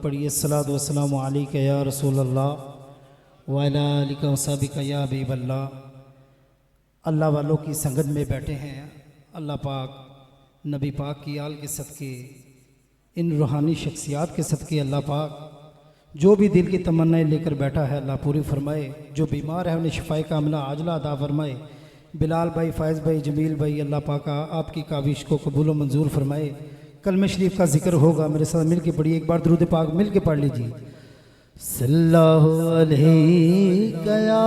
पढ़िए सलात वस्सलामु अलैका या रसूल अल्लाह व अला आलिका व सहाबिका या हबीब अल्लाह। अल्लाह वालों की संगत में बैठे हैं। अल्लाह पाक नबी पाक की आल के सदक़े, इन रूहानी शख्सियात के सदक़े अल्लाह पाक जो भी दिल की तमन्नाएं लेकर बैठा है अल्लाह पूरी फरमाए। जो बीमार है उन्हें शिफाए कामिला आजला अदा फरमाए। बिलाल भाई, फ़ायज़ भाई, जमील भाई, अल्लाह पाक आपकी काविश को कबूल व मंजूर फरमाए। कलमे शरीफ का जिक्र होगा, मेरे साथ मिल के पढ़िए। एक बार दुरूद पाक मिल के पढ़ लीजिए। सल्लल्लाहु अलैहि या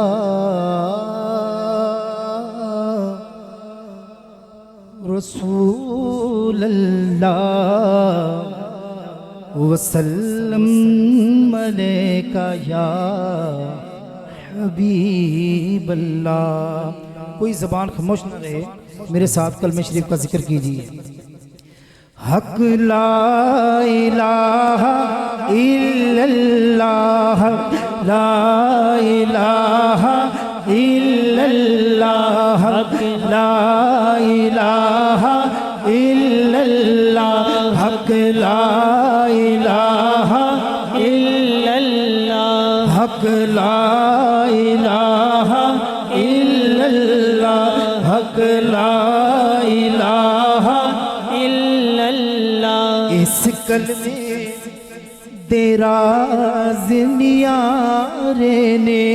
रसूल अल्लाह वसल्लम अलैका या हबीब अल्लाह। कोई ज़बान खामोश न रहे, मेरे साथ कलमे शरीफ का जिक्र कीजिए। हक ला इलाहा इल्लल्लाह, ला इलाहा इल्लल्लाह, ला इलाहा इल्लल्लाह, हक ला इलाहा इल्लल्लाह, हक ला इलाहा इल्लल्लाह, हक ला इलाहा इल्लल्लाह। इस कलमे तेरा ज़िन्यारे ने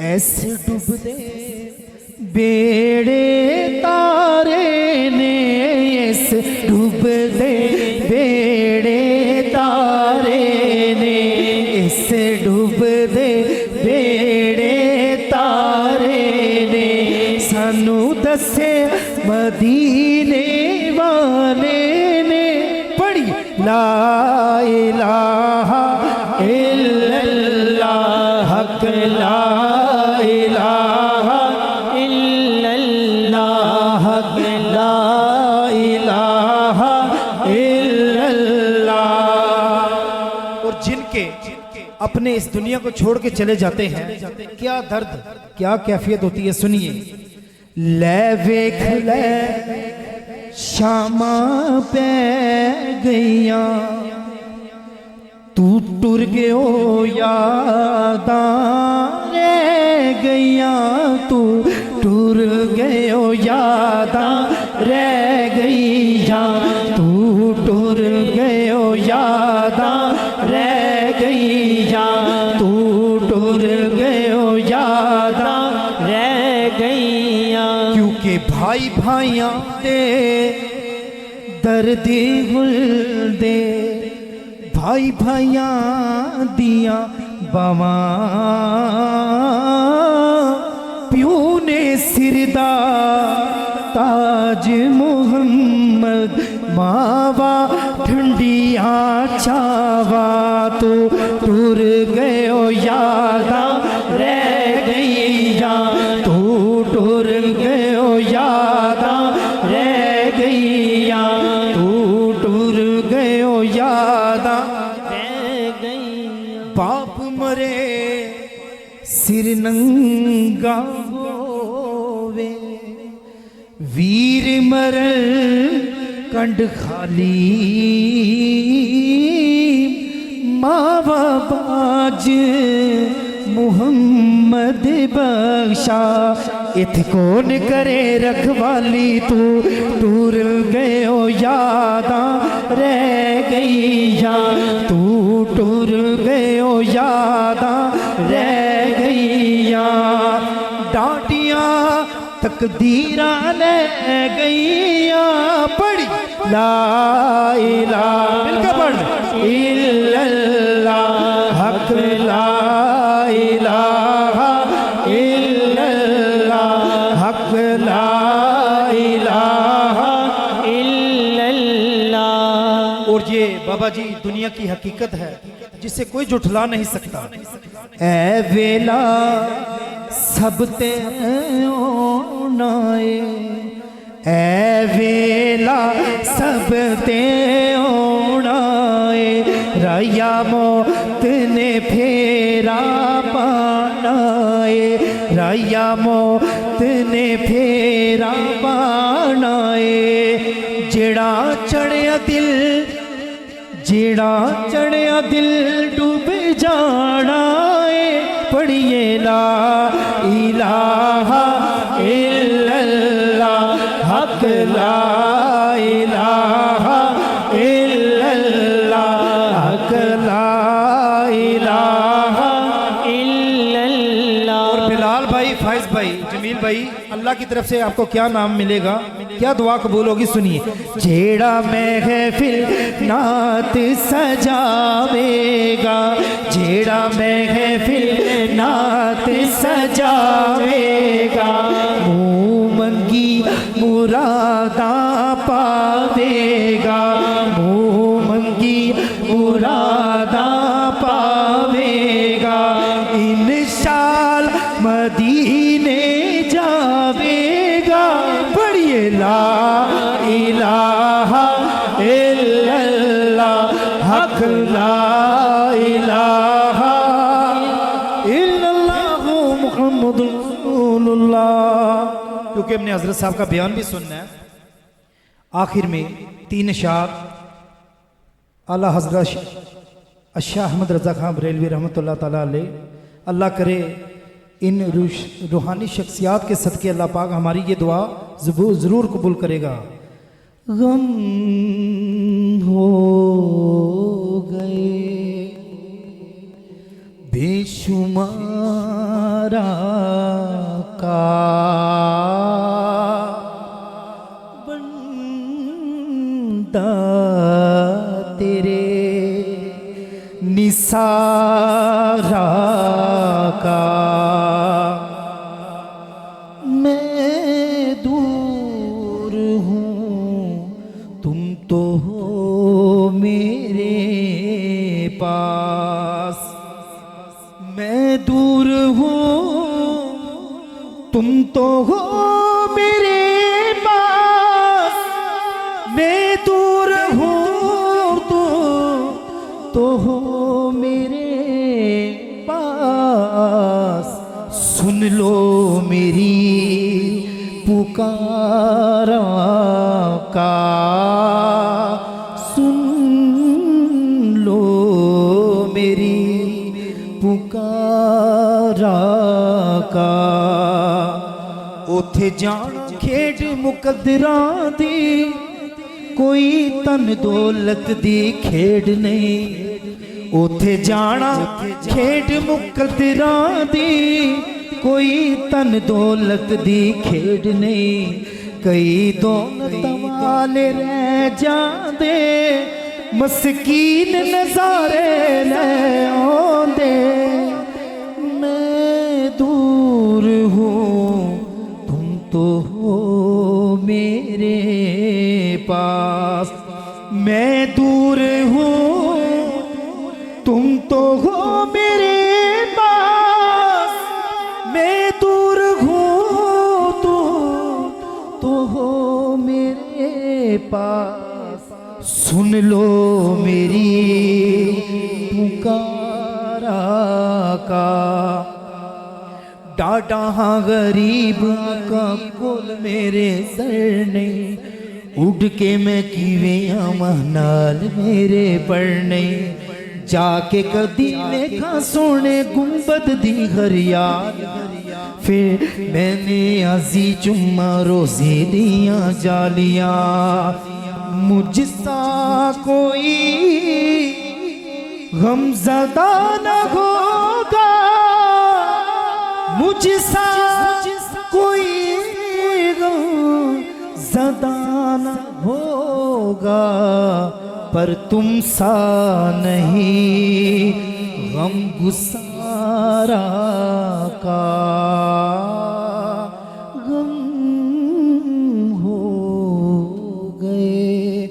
ऐसे डूबते बेड़े तारे ने, ऐसे डूबते बेड़े तारे ने, ऐसे डूबते बेड़े तारे ने सानू दसे मदीने वाले ने। पढ़ी ला इलाहा इल्लल्लाह, हक ला इलाहा इल्लल्लाह, हक ला इलाहा इल्लल्लाह। और जिनके अपने इस दुनिया को छोड़ के चले जाते हैं, क्या दर्द, क्या कैफियत होती है, सुनिए। ले वेख ले शामा पै गईया, तू टुर गयो यादां रह गईया, तू टुर गयो यादां रह गईया, तू टुर गयो यादां रह गईया, तू टुर गयो यादां रह गईया। क्योंकि भाई भाइयां दे दर्दी गुलदे, भाई भाइयां दियां बावां, प्यू ने सिरदा ताज मुहम्मद, मावा ठंडिया चावा, तू टुर गयो यादां रह गईया, तू टुर गयो यादां रह गईया, तू टुर गयो यादां रह गईया। बाप मरे सिर नंगा होवे, वीर मरल कंड खाली, मावा बाज मुहम्मद बख्शा, इत कौन करे रखवाली, तू टूर गयो यादां रह गईया, तू टूर गयो यादां रह गईया। डांटिया तकदीरा ले गईया, पढ़ी ला इलाहा इल्लल्लाह, हक ला इलाहा इल्लल्लाह, हक ला इलाहा इल्लल्लाह। और ये बाबा जी दुनिया की हकीकत है जिसे कोई जुठला नहीं सकता। ऐ वेला सब ते ओनाए, ऐ वेला सब ते ओनाए, राया मौत ने फेरा पानाए, राया मौत ने फेरा पानाए। जेड़ा चढ़िया दिल जेड़ा चढ़िया दिल डूब जाना है, पढ़िए ला इलाहा इल्लल्लाह हक ला इलाहा इल्लल्लाह हक ला इलाहा इल्लल्लाह। और बिलाल भाई, फैज भाई, जमील भाई, अल्लाह की तरफ से आपको क्या नाम मिलेगा, क्या दुआ कबूल होगी, सुनिए। जेड़ा महफिल नात सजावेगा, जेड़ा महफिल नात सजावेगा, मुँह मंगी मुरादा पावेगा, मुँह मंगी मुरादा पावेगा, इंशाअल्लाह मदीने जावेगा, पढ़िए ला इलाहा इल्लल्लाह हक ला इलाहा इल्लल्लाह मुहम्मदुर रसूलुल्लाह। क्योंकि हमने हजरत साहब का बयान भी सुनना है। आखिर में 3 अशार आला हजरत शाह अहमद रज़ा खान बरेलवी रहमतुल्लाह ताला अलैह, अल्लाह करे इन रूहानी शख्सियात के सदके अल्लाह पाक हमारी ये दुआ ज़रूर कबूल करेगा। गम हो गए बेशुमारा का बंदा तेरे निसारा का, मैं दूर हूँ तुम तो हो मेरे पास, मैं दूर हूँ तुम तो हो मेरे पास, मैं दूर हूँ तो हो मेरे पास, सुन लो मेरी पुकारा का, सुन लो मेरी पुकारा का। उथे जाना खेड मुकद्दरां दी, कोई तन दौलत दी खेड नहीं, उथे जाना खेड मुकद्दरां दी, कोई तन दौलत दी खेड नहीं, कई दौलत वाले रह जांदे, मस्कीन नज़ारे ले आंदे, मैं दूर हूँ तुम तो हो मेरे पास, मैं दूर हूँ तुम तो हो मेरे पास, मैं दूर हूँ तो हो मेरे पास, सुन लो मेरी पुकारा का। डाटा हाँ गरीब का कुल मेरे सर ने, उड़ के मैं किवें आवां नाल मेरे पढ़ने, जाके कदी देखा सोने गुंबद दी हरियाल, फिर मैंने आजी चुम्मा रोज़े दिया जालिया, मुझसा कोई गमज़दा न होगा, मुझसा कोई गमज़दा न होगा, पर तुम सा नहीं गम गुसारा का, गम हो गए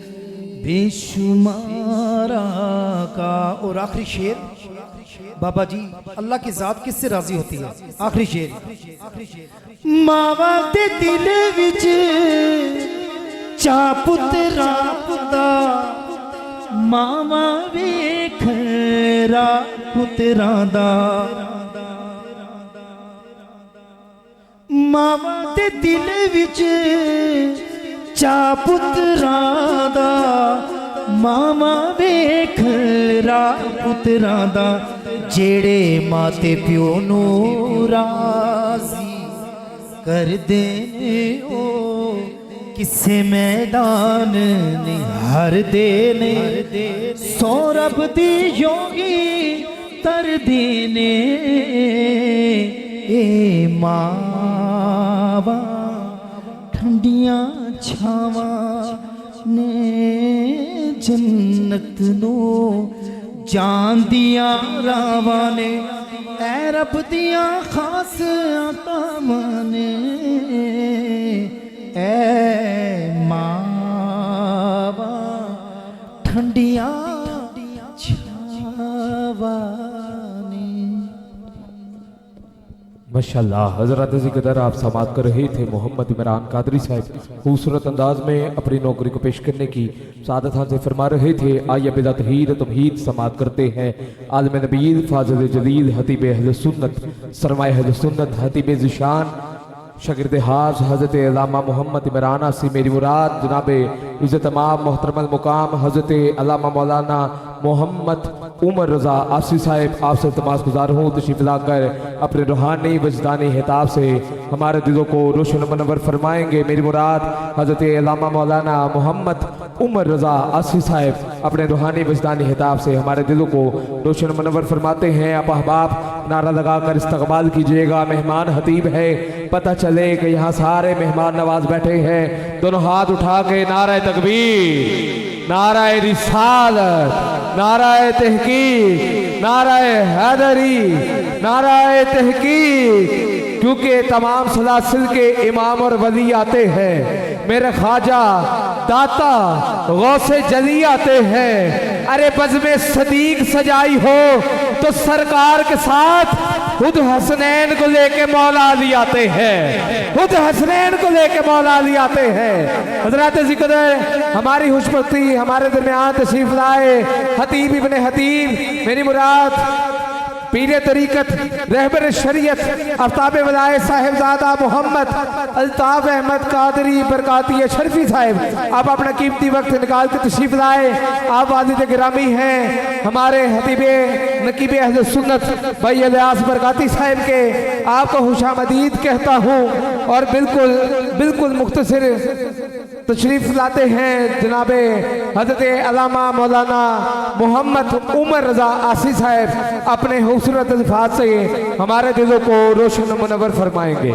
बेशुमारा का। और आखिरी शेर बाबा जी, अल्लाह की जात किससे राजी होती है? आखिरी शेर, मावा दे दिल विच चा पुत्रा पुता, मावा वेख रा पुत्रा दा, मावा दे दिल विच चा पुत्रा दा, मामा वेख रा पुत्रां दा जेड़े माते प्यो नू राजी करदे ने ओ किसे मैदान निहारदे ने सौरभ दी योगी तरदे ने ए मावा ठंडियां छावां ने जन्नत नू जान दिया रावां ने ऐ रब दिया खास अतावां ने ऐ मावा ठंडियां छावां ने। माशाल्लाह हजरत ज़िक्र आप समात कर रहे थे मोहम्मद इमरान कादरी साहब खूबसूरत अंदाज में अपनी नौकरी को पेश करने की सादत हासिल फरमा रहे थे। आइए बिला तहीद तमहीद समात करते हैं आलम नबील फाज़िल जलील हतीब अहले सुन्नत सरमाए अहले सुन्नत हतीब ज़िशान शागिर्द हाज हज़रत अल्लामा मोहम्मद इमरान आसी मेरी मुराद जनाब इज़्ज़त तमाम मोहतरम मुकाम हज़रत अल्लामा मौलाना मोहम्मद उमर रज़ा आसी साहिब आपसे तमाश गुजार हूँ तशरीफ़ लाकर अपने रूहानी वजदानी हिताब से हमारे दिलों को रोशन मनवर फरमाएंगे। मेरी मुराद हज़रत अल्लामा मौलाना मोहम्मद उमर रज़ा आसी साहिब अपने रूहानी वजदानी हिताब से हमारे दिलों को रोशन मनवर फरमाते हैं। आप अहबाब नारा लगाकर इस्तकबाल कीजिएगा। मेहमान हतीब है, पता चले कि यहाँ सारे मेहमान नवाज बैठे हैं। दोनों हाथ उठा के नारा तकबीर, नारा रिसालत, नारा तहकीक, नारा हैदरी, नारा तहकीक, क्योंकि तमाम सलासिल के इमाम और वली आते हैं। मेरे ख्वाजा दाता गौसे जली आते हैं। अरे बज़्म सदीक सजाई हो तो सरकार के साथ खुद हसनैन को लेके मौला अली आते हैं, खुद हसनैन को लेके मौला अली आते हैं। हजरत ज़िक्र हमारी खुशबख्ती हमारे दरमियान तशरीफ लाए हतीब इब्ने हतीब मेरी मुराद पीर तरीकत रहबर शरीयत आफ्ताब वलायत साहिबजादा मोहम्मद अल्ताफ अहमद कादरी बरकाती शरफी साहिब आप अपना कीमती वक्त निकाल कर तशरीफ लाए। आप वालिद गिरामी हैं हमारे हतीबे नकीबे अहले सुन्नत भाई इलियास बरकाती साहिब के आपको खुशामदीद कहता हूँ और बिल्कुल बिल्कुल मुख्तसर तशरीफ लाते हैं जनाबे हज़रत अल्लामा मौलाना मोहम्मद उमर रज़ा आसी साहिब अपने खूबसूरत अल्फाज से हमारे दिलों को रोशन मुनव्वर फरमाएंगे।